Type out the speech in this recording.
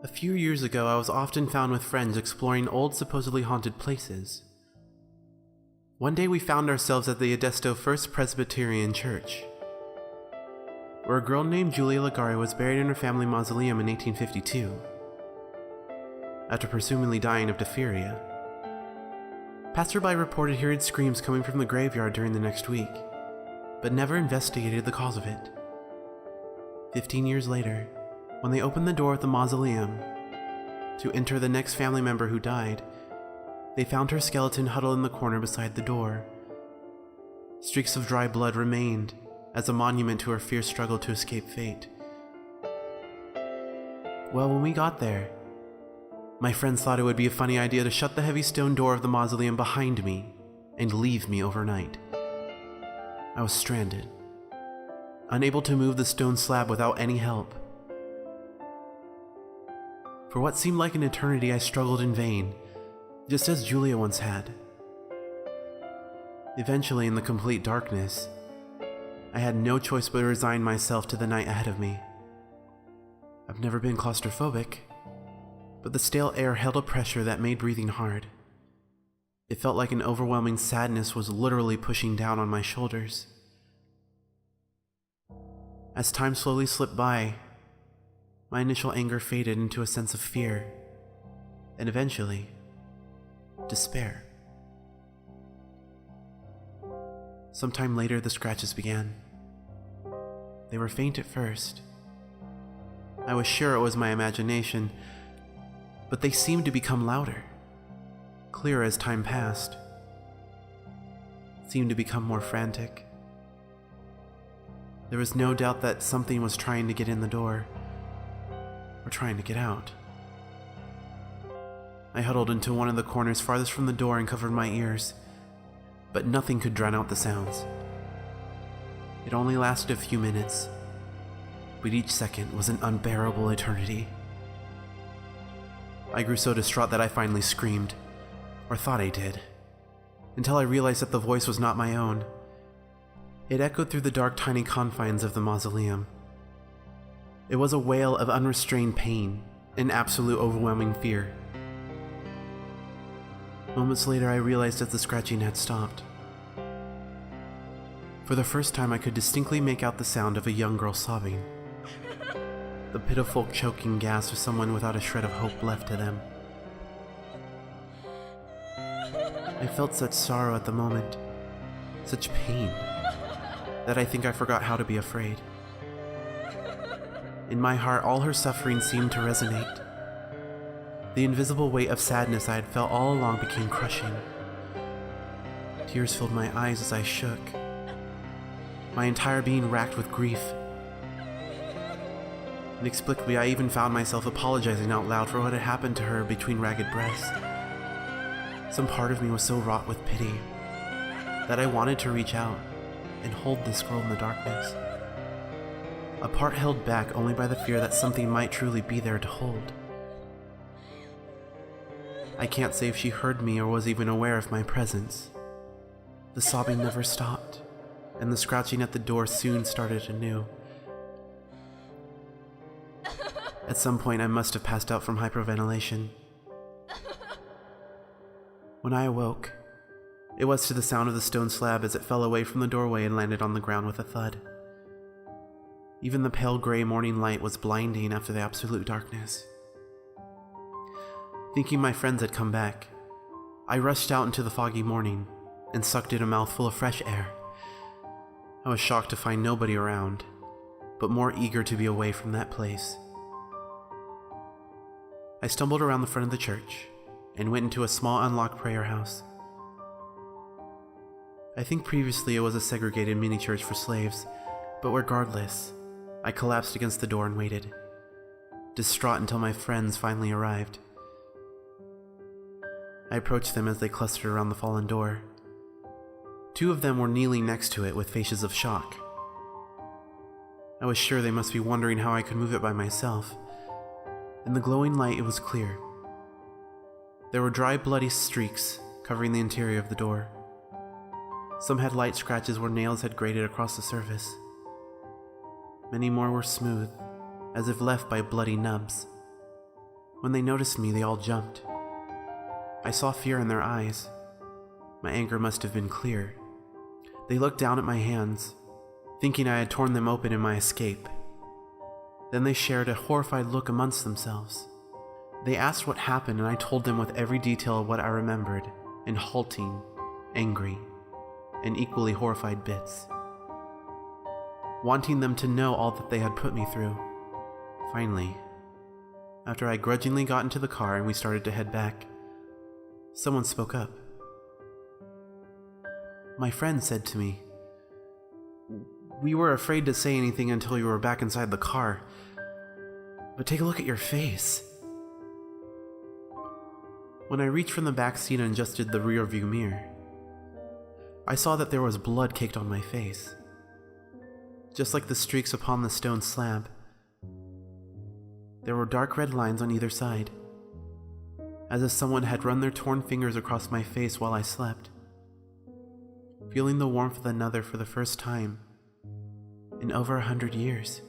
A few years ago, I was often found with friends exploring old, supposedly haunted places. One day we found ourselves at the Edisto First Presbyterian Church, where a girl named Julia Legare was buried in her family mausoleum in 1852, after presumably dying of diphtheria. Passerby reported hearing screams coming from the graveyard during the next week, but never investigated the cause of it. 15 years later, when they opened the door at the mausoleum to enter the next family member who died, they found her skeleton huddled in the corner beside the door. Streaks of dry blood remained as a monument to her fierce struggle to escape fate. Well, when we got there, my friends thought it would be a funny idea to shut the heavy stone door of the mausoleum behind me and leave me overnight. I was stranded, unable to move the stone slab without any help. For what seemed like an eternity, I struggled in vain, just as Julia once had. Eventually, in the complete darkness, I had no choice but to resign myself to the night ahead of me. I've never been claustrophobic, but the stale air held a pressure that made breathing hard. It felt like an overwhelming sadness was literally pushing down on my shoulders. As time slowly slipped by, my initial anger faded into a sense of fear, and eventually, despair. Sometime later, the scratches began. They were faint at first. I was sure it was my imagination, but they seemed to become louder, clearer as time passed, seemed to become more frantic. There was no doubt that something was trying to get in the door, or trying to get out. I huddled into one of the corners farthest from the door and covered my ears, but nothing could drown out the sounds. It only lasted a few minutes, but each second was an unbearable eternity. I grew so distraught that I finally screamed, or thought I did, until I realized that the voice was not my own. It echoed through the dark, tiny confines of the mausoleum. It was a wail of unrestrained pain and absolute overwhelming fear. Moments later, I realized that the scratching had stopped. For the first time, I could distinctly make out the sound of a young girl sobbing, the pitiful, choking gasp of someone without a shred of hope left to them. I felt such sorrow at the moment, such pain, that I think I forgot how to be afraid. In my heart, all her suffering seemed to resonate. The invisible weight of sadness I had felt all along became crushing. Tears filled my eyes as I shook, my entire being racked with grief. Inexplicably, I even found myself apologizing out loud for what had happened to her between ragged breaths. Some part of me was so wrought with pity that I wanted to reach out and hold this girl in the darkness. A part held back only by the fear that something might truly be there to hold. I can't say if she heard me or was even aware of my presence. The sobbing never stopped, and the scratching at the door soon started anew. At some point, I must have passed out from hyperventilation. When I awoke, it was to the sound of the stone slab as it fell away from the doorway and landed on the ground with a thud. Even the pale gray morning light was blinding after the absolute darkness. Thinking my friends had come back, I rushed out into the foggy morning and sucked in a mouthful of fresh air. I was shocked to find nobody around, but more eager to be away from that place. I stumbled around the front of the church and went into a small unlocked prayer house. I think previously it was a segregated mini-church for slaves, but regardless, I collapsed against the door and waited, distraught until my friends finally arrived. I approached them as they clustered around the fallen door. Two of them were kneeling next to it with faces of shock. I was sure they must be wondering how I could move it by myself. In the glowing light, it was clear. There were dry, bloody streaks covering the interior of the door. Some had light scratches where nails had grated across the surface. Many more were smooth, as if left by bloody nubs. When they noticed me, they all jumped. I saw fear in their eyes. My anger must have been clear. They looked down at my hands, thinking I had torn them open in my escape. Then they shared a horrified look amongst themselves. They asked what happened, and I told them with every detail of what I remembered, in halting, angry, and equally horrified bits, wanting them to know all that they had put me through. Finally, after I grudgingly got into the car and we started to head back, someone spoke up. My friend said to me, "We were afraid to say anything until you were back inside the car, but take a look at your face." When I reached from the back seat and adjusted the rearview mirror, I saw that there was blood caked on my face, just like the streaks upon the stone slab. There were dark red lines on either side, as if someone had run their torn fingers across my face while I slept. Feeling the warmth of another for the first time in over 100 years.